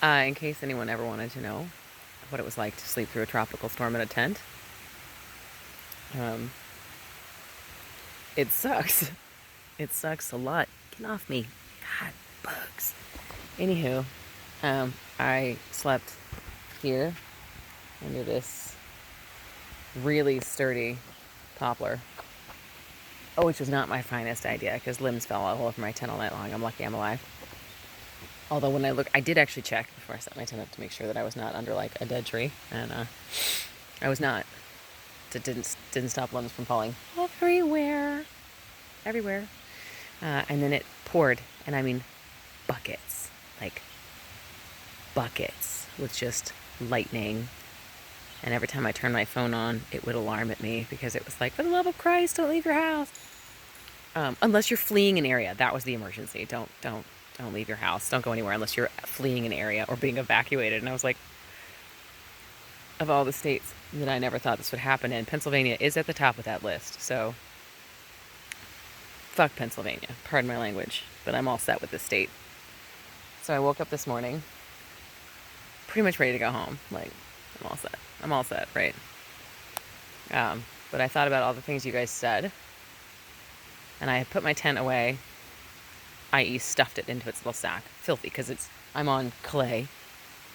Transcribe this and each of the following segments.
In case anyone ever wanted to know what it was like to sleep through a tropical storm in a tent, um, it sucks. It sucks a lot. Get off me. God, bugs. Anywho, I slept here under this really sturdy poplar. Oh, which was not my finest idea because limbs fell all over my tent all night long. I'm lucky I'm alive. Although when I did actually check before I set my tent up to make sure that I was not under like a dead tree, and I was not. It didn't stop limbs from falling everywhere. And then it poured, and I mean buckets, like buckets, with just lightning. And every time I turned my phone on, it would alarm at me because it was like, for the love of Christ, don't leave your house. Unless you're fleeing an area, that was the emergency. Don't leave your house. Don't go anywhere unless you're fleeing an area or being evacuated. And I was like, of all the states that I never thought this would happen in, Pennsylvania is at the top of that list. So, fuck Pennsylvania. Pardon my language, but I'm all set with this state. So I woke up this morning, pretty much ready to go home. Like, I'm all set. I'm all set, right? But I thought about all the things you guys said, and I put my tent away, i.e. stuffed it into its little sack. Filthy, because I'm on clay,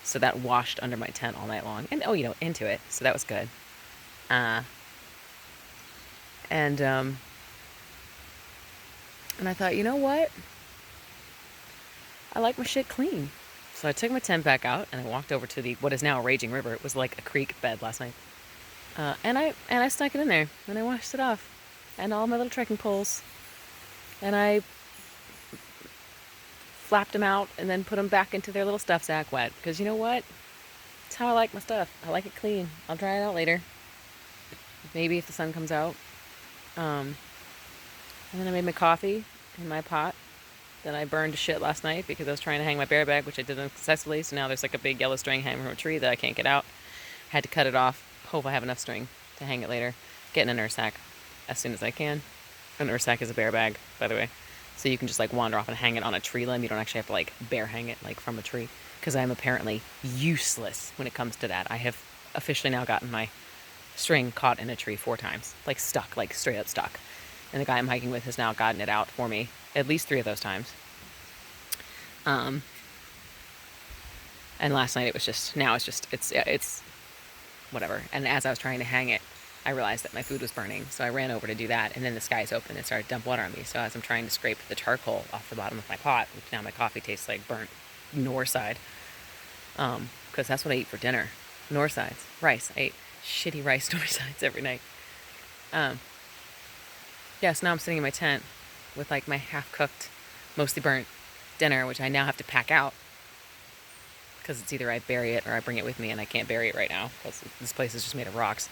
so that washed under my tent all night long. And, into it, so that was good. And I thought, you know what? I like my shit clean. So I took my tent back out, and I walked over to what is now a raging river. It was like a creek bed last night. And I stuck it in there, and I washed it off. And all my little trekking poles. And I flapped them out and then put them back into their little stuff sack wet. Because you know what? It's how I like my stuff. I like it clean. I'll dry it out later. Maybe if the sun comes out. And then I made my coffee in my pot that I burned to shit last night because I was trying to hang my bear bag, which I did unsuccessfully. So now there's like a big yellow string hanging from a tree that I can't get out. Had to cut it off. Hope I have enough string to hang it later. Get in a nurse sack as soon as I can. A nurse sack is a bear bag, by the way. So you can just like wander off and hang it on a tree limb. You don't actually have to like bear hang it like from a tree. Because I am apparently useless when it comes to that. I have officially now gotten my string caught in a tree 4 times. Like stuck, like straight up stuck. And the guy I'm hiking with has now gotten it out for me at least 3 of those times. And last night it's whatever. And as I was trying to hang it, I realized that my food was burning, so I ran over to do that, and then the skies opened and started to dump water on me. So as I'm trying to scrape the charcoal off the bottom of my pot, which now my coffee tastes like burnt Northside, because that's what I eat for dinner, Northsides, rice. I ate shitty rice Northsides every night. So now I'm sitting in my tent with like my half-cooked, mostly burnt dinner, which I now have to pack out because it's either I bury it or I bring it with me, and I can't bury it right now because this place is just made of rocks.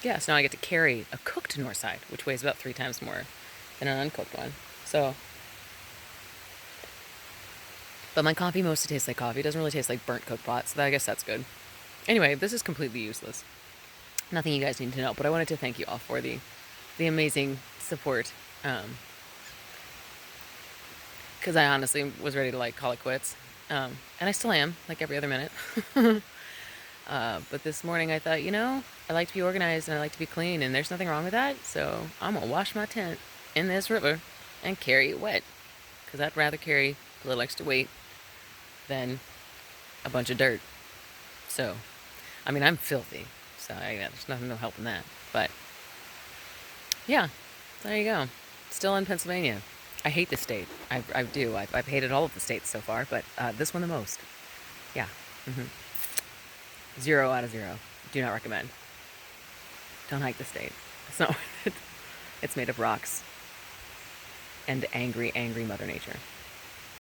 So now I get to carry a cooked Northside, which weighs about 3 times more than an uncooked one. But my coffee mostly tastes like coffee. It doesn't really taste like burnt cooked pot, so I guess that's good. Anyway, this is completely useless. Nothing you guys need to know, but I wanted to thank you all for the amazing support. Because I honestly was ready to like call it quits. And I still am, like every other minute. But this morning I thought, I like to be organized and I like to be clean, and there's nothing wrong with that. So I'm going to wash my tent in this river and carry it wet. Because I'd rather carry a little extra weight than a bunch of dirt. So, I mean, I'm filthy. So there's no helping that. But, yeah, there you go. Still in Pennsylvania. I hate this state. I do. I've hated all of the states so far, but this one the most. Yeah. 0 out of 0. Do not recommend. Don't hike the state. It's not worth it. It's made of rocks and angry, angry Mother Nature.